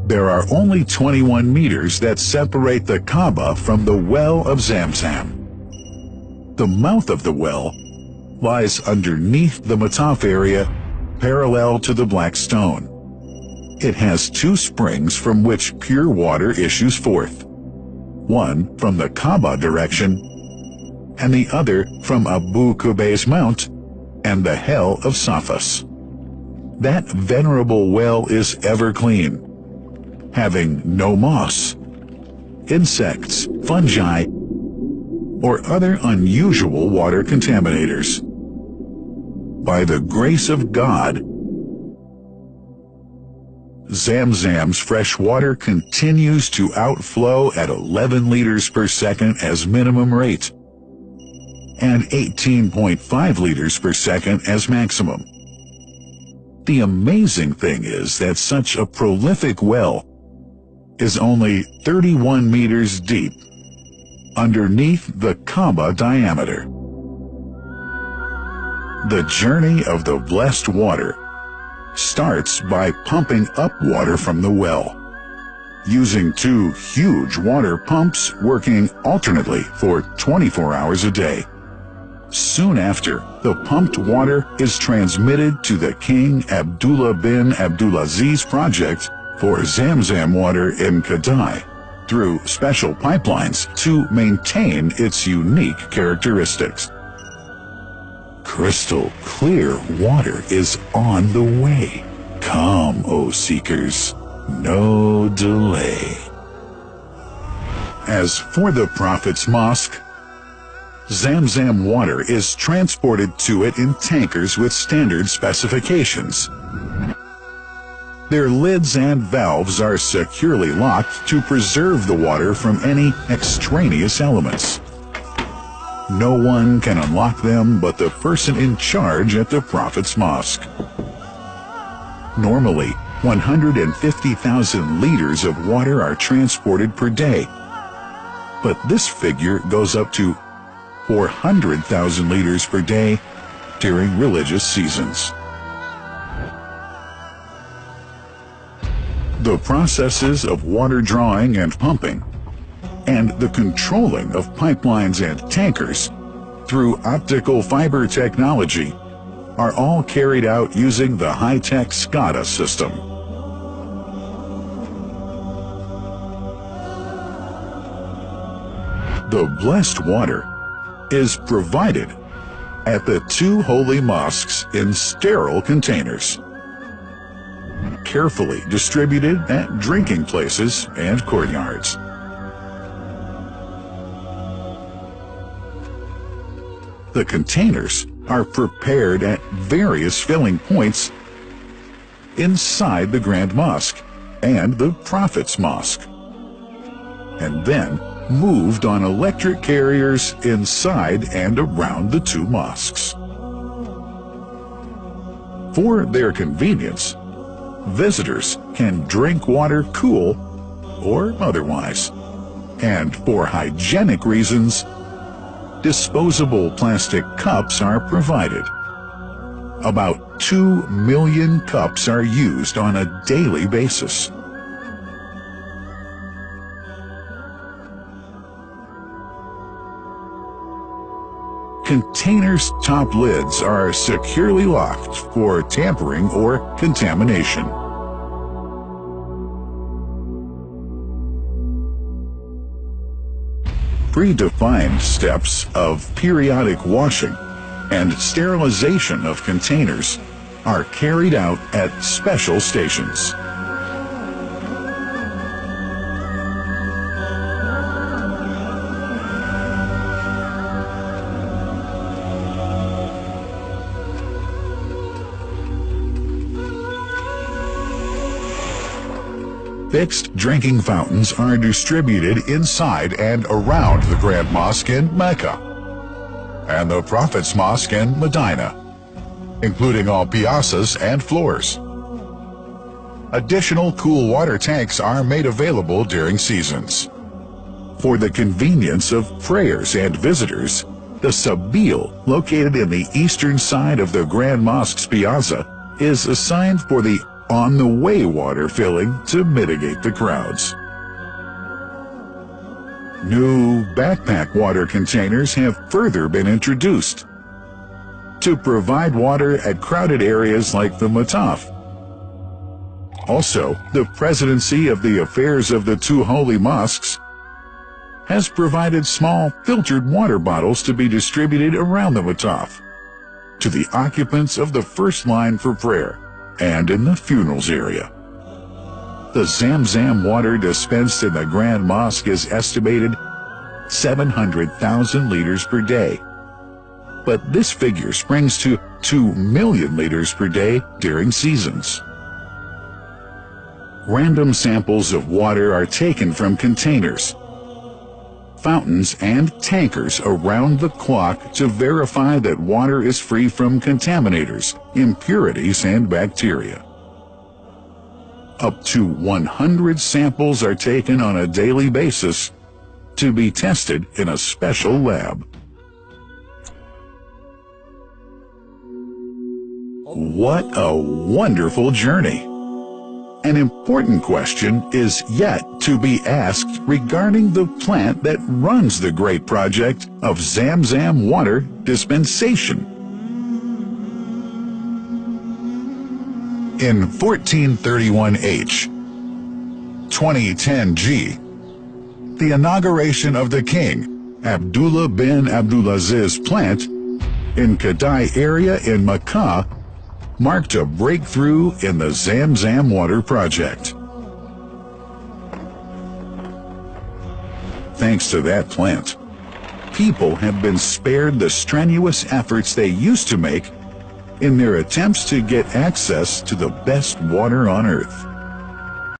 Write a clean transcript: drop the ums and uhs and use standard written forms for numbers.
There are only 21 meters that separate the Kaaba from the well of Zamzam. The mouth of the well lies underneath the Mataf area, parallel to the Black Stone. It has two springs from which pure water issues forth, one from the Kaaba direction, and the other from Abu Qubay's mount and the hell of Safas. That venerable well is ever clean, having no moss, insects, fungi, or other unusual water contaminators. By the grace of God, Zamzam's fresh water continues to outflow at 11 liters per second as minimum rate, and 18.5 liters per second as maximum. The amazing thing is that such a prolific well is only 31 meters deep, underneath the Kaaba diameter. The journey of the blessed water starts by pumping up water from the well, using two huge water pumps working alternately for 24 hours a day. Soon after, the pumped water is transmitted to the King Abdullah bin Abdulaziz project for Zamzam water in Kadai through special pipelines to maintain its unique characteristics. Crystal clear water is on the way. Come, O seekers, no delay. As for the Prophet's Mosque, Zamzam water is transported to it in tankers with standard specifications. Their lids and valves are securely locked to preserve the water from any extraneous elements. No one can unlock them but the person in charge at the Prophet's Mosque. Normally, 150,000 liters of water are transported per day, but this figure goes up to 400,000 liters per day during religious seasons. The processes of water drawing and pumping, and the controlling of pipelines and tankers through optical fiber technology are all carried out using the high-tech SCADA system. The blessed water is provided at the two holy mosques in sterile containers, carefully distributed at drinking places and courtyards. The containers are prepared at various filling points inside the Grand Mosque and the Prophet's Mosque, and then moved on electric carriers inside and around the two mosques. For their convenience, visitors can drink water cool or otherwise, and for hygienic reasons, disposable plastic cups are provided. About 2 million cups are used on a daily basis. Containers' top lids are securely locked for tampering or contamination. Predefined steps of periodic washing and sterilization of containers are carried out at special stations. Fixed drinking fountains are distributed inside and around the Grand Mosque in Mecca and the Prophet's Mosque in Medina, including all piazzas and floors. Additional cool water tanks are made available during seasons. For the convenience of prayers and visitors, the Sabil, located in the eastern side of the Grand Mosque's piazza, is assigned for the on-the-way water filling to mitigate the crowds. New backpack water containers have further been introduced to provide water at crowded areas like the Mataf. Also, the Presidency of the Affairs of the Two Holy Mosques has provided small filtered water bottles to be distributed around the Mataf to the occupants of the first line for prayer and in the funerals area. The Zamzam water dispensed in the Grand Mosque is estimated 700,000 liters per day, but this figure springs to 2 million liters per day during seasons. Random samples of water are taken from containers, fountains, and tankers around the clock to verify that water is free from contaminators, impurities, and bacteria. Up to 100 samples are taken on a daily basis to be tested in a special lab. What a wonderful journey! An important question is yet to be asked regarding the plant that runs the great project of Zamzam water dispensation. In 1431H, 2010G, the inauguration of the king, Abdullah bin Abdulaziz plant in Kadai area in Muka marked a breakthrough in the Zamzam water project. Thanks to that plant, people have been spared the strenuous efforts they used to make in their attempts to get access to the best water on earth.